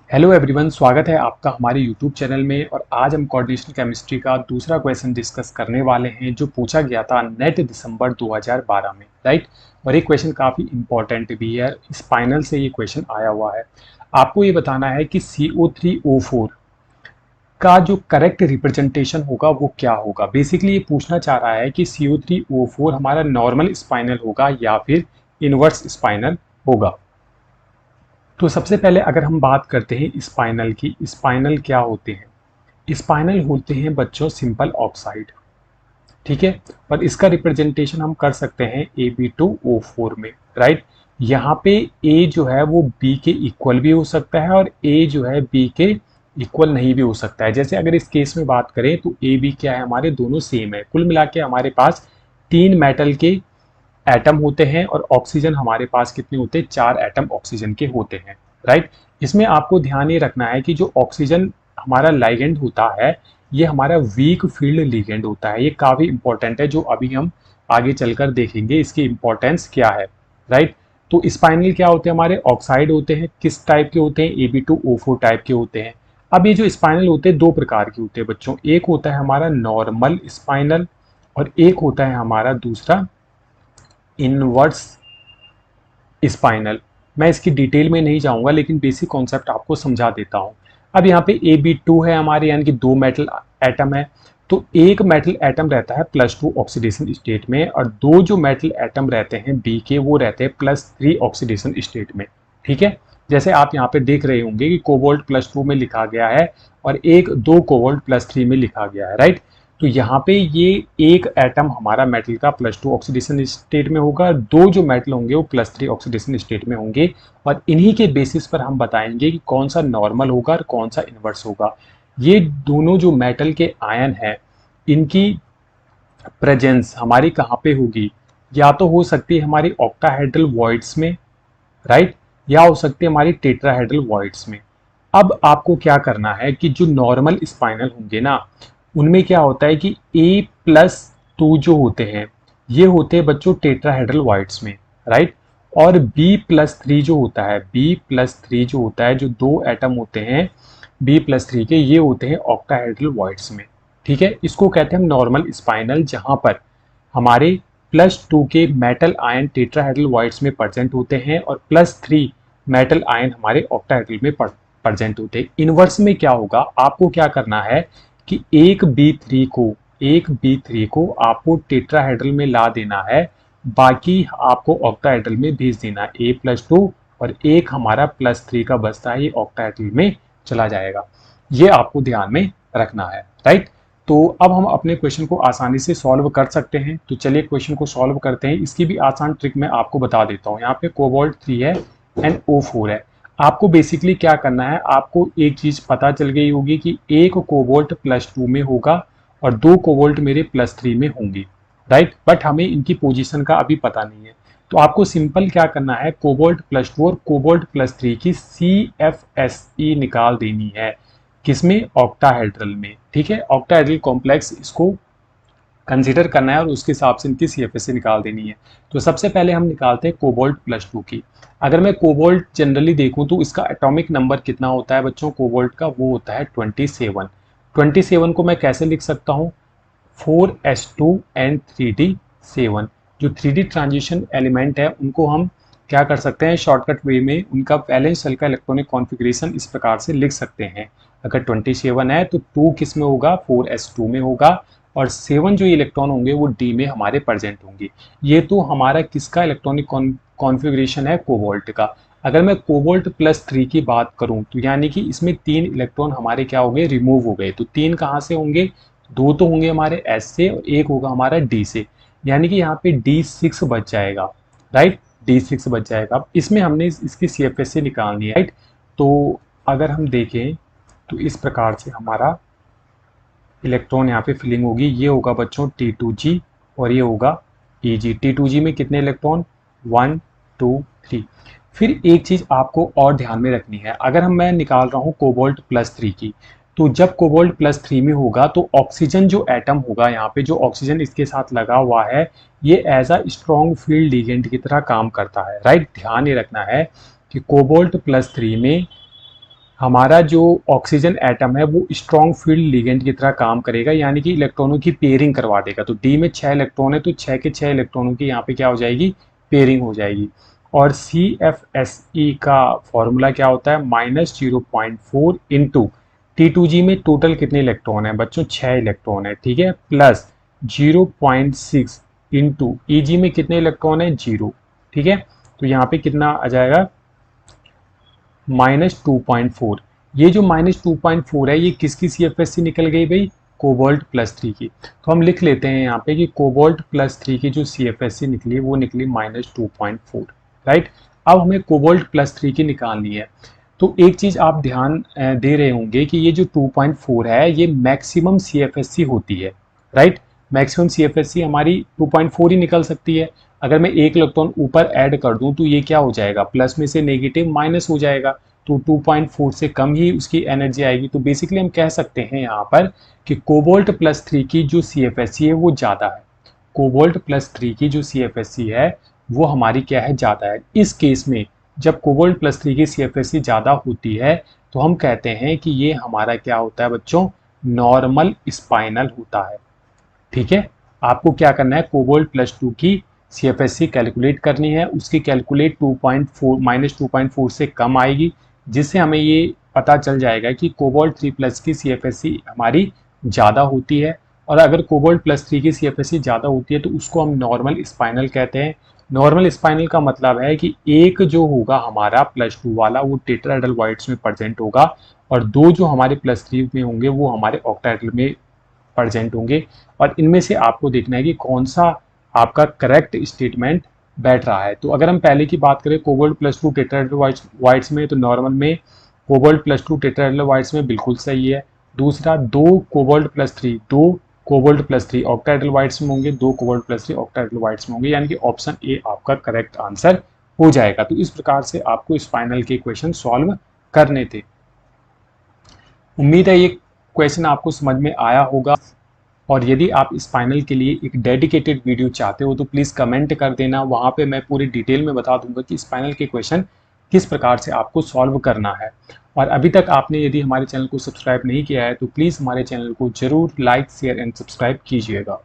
Hello everyone, स्वागत है आपका हमारे यूट्यूब चैनल में। और आज हम कोऑर्डिनेशन केमिस्ट्री का दूसरा क्वेश्चन डिस्कस करने वाले हैं जो पूछा गया था नेट दिसंबर 2012 में, राइट। और ये क्वेश्चन काफ़ी इंपॉर्टेंट भी है, स्पाइनल से ये क्वेश्चन आया हुआ है। आपको ये बताना है कि CO3O4 का जो करेक्ट रिप्रेजेंटेशन होगा वो क्या होगा। बेसिकली ये पूछना चाह रहा है कि CO3O4 हमारा नॉर्मल स्पाइनल होगा या फिर इनवर्स स्पाइनल होगा। तो सबसे पहले अगर हम बात करते हैं स्पाइनल की, स्पाइनल क्या होते हैं। स्पाइनल होते हैं बच्चों सिंपल ऑक्साइड, ठीक है। और इसका रिप्रेजेंटेशन हम कर सकते हैं AB2O4 में, राइट। यहाँ पे A जो है वो B के इक्वल भी हो सकता है और A जो है B के इक्वल नहीं भी हो सकता है। जैसे अगर इस केस में बात करें तो AB क्या है, हमारे दोनों सेम है। कुल मिला के हमारे पास 3 मेटल के एटम होते हैं और ऑक्सीजन हमारे पास कितने होते हैं, 4 एटम ऑक्सीजन के होते हैं, राइट। इसमें आपको ध्यान ये रखना है कि जो ऑक्सीजन हमारा लाइगेंड होता है ये हमारा वीक फील्ड लिगेंड होता है। ये काफ़ी इंपॉर्टेंट है, जो अभी हम आगे चलकर देखेंगे इसकी इंपॉर्टेंस क्या है, राइट। तो स्पाइनल क्या होते हैं, हमारे ऑक्साइड होते हैं। किस टाइप के होते हैं, AB2O4 टाइप के होते हैं। अब ये जो स्पाइनल होते हैं दो प्रकार के होते हैं बच्चों। एक होता है हमारा नॉर्मल स्पाइनल और एक होता है हमारा दूसरा इनवर्स स्पाइनल। मैं इसकी डिटेल में नहीं जाऊंगा लेकिन बेसिक कॉन्सेप्ट आपको समझा देता हूं। अब यहाँ पे AB2 है हमारे, यानी कि 2 मेटल एटम है। तो एक मेटल एटम रहता है +2 ऑक्सीडेशन स्टेट में और दो जो मेटल एटम रहते हैं B के वो रहते हैं +3 ऑक्सीडेशन स्टेट में, ठीक है। जैसे आप यहाँ पे देख रहे होंगे कि कोबाल्ट +2 में लिखा गया है और एक दो कोबाल्ट +3 में लिखा गया है, राइट। तो यहाँ पे ये एक एटम हमारा मेटल का +2 ऑक्सीडेशन स्टेट में होगा, दो जो मेटल होंगे वो +3 ऑक्सीडेशन स्टेट में होंगे। और इन्हीं के बेसिस पर हम बताएंगे कि कौन सा नॉर्मल होगा और कौन सा इनवर्स होगा। ये दोनों जो मेटल के आयन है इनकी प्रेजेंस हमारी कहाँ पे होगी, या तो हो सकती है हमारी ऑक्टाहेड्रल वॉइड्स में, राइट, या हो सकती है हमारी टेट्राहेड्रल वॉइड्स में। अब आपको क्या करना है कि जो नॉर्मल स्पाइनल होंगे ना उनमें क्या होता है कि A+2 जो होते हैं ये होते हैं बच्चों टेट्राहेड्रल वॉइड्स में, राइट। और B+3 जो होता है, B+3 जो होता है, जो दो एटम होते हैं B+3 के, ये होते हैं ऑक्टाहेड्रल वॉइड्स में, ठीक है। इसको कहते हैं हम नॉर्मल स्पाइनल, जहां पर हमारे +2 के मेटल आयन टेट्राहेड्रल वॉइड्स में प्रेजेंट होते हैं और +3 मेटल आयन हमारे ऑक्टाहेड्रल में प्रेजेंट होते हैं। इनवर्स में क्या होगा, आपको क्या करना है कि एक B3 को आपको टेट्राहेड्रल में ला देना है, बाकी आपको ऑक्टाहेड्रल में भेज देना है A+2, और एक हमारा +3 का बचता है ये ऑक्टाहेड्रल में चला जाएगा। ये आपको ध्यान में रखना है, राइट। तो अब हम अपने क्वेश्चन को आसानी से सॉल्व कर सकते हैं। तो चलिए क्वेश्चन को सॉल्व करते हैं। इसकी भी आसान ट्रिक मैं आपको बता देता हूँ। यहाँ पे कोबाल्ट 3 है एंड O4 है। आपको बेसिकली क्या करना है, आपको एक चीज पता चल गई होगी कि एक कोबाल्ट +2 में होगा और दो कोबाल्ट मेरे +3 में होंगी, राइट। बट हमें इनकी पोजीशन का अभी पता नहीं है। तो आपको सिंपल क्या करना है, कोबाल्ट +2 और कोबाल्ट +3 की CFSE निकाल देनी है। किसमें, ऑक्टाहेड्रल में, ठीक है। ऑक्टाहेड्रल कॉम्प्लेक्स इसको कंसीडर करना है और उसके हिसाब से इनकी CFSE निकाल देनी है। तो सबसे पहले हम निकालते हैं कोबाल्ट +2 की। अगर मैं कोबाल्ट जनरली देखूं तो इसका एटॉमिक नंबर कितना होता है बच्चों कोबाल्ट का, वो होता है 27। 27 को मैं कैसे लिख सकता हूँ, 4s2 एंड 3d7। जो 3D ट्रांजिशन एलिमेंट है उनको हम क्या कर सकते हैं, शॉर्टकट वे में उनका वैलेंस शेल का इलेक्ट्रॉनिक कॉन्फ़िगरेशन इस प्रकार से लिख सकते हैं। अगर 27 है तो 2 किस में होगा, 4s2 में होगा, और 7 जो इलेक्ट्रॉन होंगे वो D में हमारे प्रेजेंट होंगे। ये तो हमारा किसका इलेक्ट्रॉनिक कॉन्फ़िगरेशन है, कोबाल्ट का। अगर मैं कोबाल्ट +3 की बात करूं तो यानी कि इसमें 3 इलेक्ट्रॉन हमारे क्या हो गए, रिमूव हो गए। तो 3 कहाँ से होंगे, दो तो होंगे हमारे S से और एक होगा हमारा D से, यानी कि यहाँ पे D6 बच जाएगा, राइट। D6 बच जाएगा। अब इसमें हमने इसकी CFSE निकालनी है, राइट। तो अगर हम देखें तो इस प्रकार से हमारा इलेक्ट्रॉन यहाँ पे फिलिंग होगी। ये होगा बच्चों T2G और ये होगा Eg। T2G में कितने इलेक्ट्रॉन, 1 2 3। फिर एक चीज आपको और ध्यान में रखनी है, अगर मैं निकाल रहा हूँ कोबाल्ट +3 की, तो जब कोबाल्ट +3 में होगा तो ऑक्सीजन जो एटम होगा, यहाँ पे जो ऑक्सीजन इसके साथ लगा हुआ है ये as a strong field legend की तरह काम करता है, राइट। ध्यान ये रखना है कि कोबाल्ट +3 में हमारा जो ऑक्सीजन एटम है वो स्ट्रॉन्ग फील्ड लिगेंड की तरह काम करेगा, यानी कि इलेक्ट्रॉनों की पेयरिंग करवा देगा। तो डी में 6 इलेक्ट्रॉन है तो 6 के 6 इलेक्ट्रॉनों की यहाँ पे क्या हो जाएगी, पेयरिंग हो जाएगी। और CFSE का फॉर्मूला क्या होता है, -0.4 इंटू T2G में टोटल कितने इलेक्ट्रॉन है बच्चों, 6 इलेक्ट्रॉन है, ठीक है, प्लस 0.6 इंटू EG में कितने इलेक्ट्रॉन है, 0, ठीक है। तो यहाँ पे कितना आ जाएगा, -2.4। ये जो -2.4 है ये किसकी CFSC निकल गई भाई, कोबाल्ट +3 की। तो हम लिख लेते हैं यहाँ पे कि कोबाल्ट +3 की जो CFSC निकली वो निकली -2.4, राइट। अब हमें कोबाल्ट +3 की निकालनी है। तो एक चीज आप ध्यान दे रहे होंगे कि ये जो 2.4 है ये मैक्सिमम CFSC होती है, राइट। मैक्सिमम CFSC हमारी 2.4 ही निकल सकती है। अगर मैं एक इलेक्ट्रॉन ऊपर ऐड कर दूं तो ये क्या हो जाएगा, प्लस में से नेगेटिव माइनस हो जाएगा, तो 2.4 से कम ही उसकी एनर्जी आएगी। तो बेसिकली हम कह सकते हैं यहाँ पर कि कोबाल्ट +3 की जो CFSC है वो ज़्यादा है। कोबाल्ट +3 की जो CFSC है वो हमारी क्या है, ज़्यादा है। इस केस में जब कोबाल्ट +3 की CFSC ज़्यादा होती है तो हम कहते हैं कि ये हमारा क्या होता है बच्चों, नॉर्मल स्पाइनल होता है, ठीक है। आपको क्या करना है, कोबाल्ट +2 की CFSC कैलकुलेट करनी है, उसकी कैलकुलेट 2.4 -2.4 से कम आएगी, जिससे हमें ये पता चल जाएगा कि कोबाल्ट 3+ की CFSC हमारी ज़्यादा होती है। और अगर कोबाल्ट +3 की CFSC ज़्यादा होती है तो उसको हम नॉर्मल स्पाइनल कहते हैं। नॉर्मल स्पाइनल का मतलब है कि एक जो होगा हमारा +2 वाला वो टेट्राहेड्रल में प्रेजेंट होगा, और दो जो हमारे +3 में होंगे वो हमारे ऑक्टाहेड्रल में प्रेजेंट होंगे। और इनमें से आपको देखना है कि कौन सा आपका करेक्ट स्टेटमेंट बैठ रहा है। तो अगर हम पहले की बात करें कोबाल्ट +2 टेट्राहेड्रल वाइट्स में, तो नॉर्मल में कोबाल्ट +2 टेट्राहेड्रल वाइट्स में बिल्कुल सही है। दूसरा, दो cobalt plus three octahedral voids में होंगे, दो कोबाल्ट +3 ऑक्टाहेड्रल वाइट्स में होंगे, यानी कि ऑप्शन ए आपका करेक्ट आंसर हो जाएगा। तो इस प्रकार से आपको स्पाइनल के क्वेश्चन सॉल्व करने थे। उम्मीद है ये क्वेश्चन आपको समझ में आया होगा। और यदि आप स्पाइनल के लिए एक डेडिकेटेड वीडियो चाहते हो तो प्लीज़ कमेंट कर देना, वहाँ पे मैं पूरी डिटेल में बता दूंगा कि स्पाइनल के क्वेश्चन किस प्रकार से आपको सॉल्व करना है। और अभी तक आपने यदि हमारे चैनल को सब्सक्राइब नहीं किया है तो प्लीज़ हमारे चैनल को ज़रूर लाइक, शेयर एंड सब्सक्राइब कीजिएगा।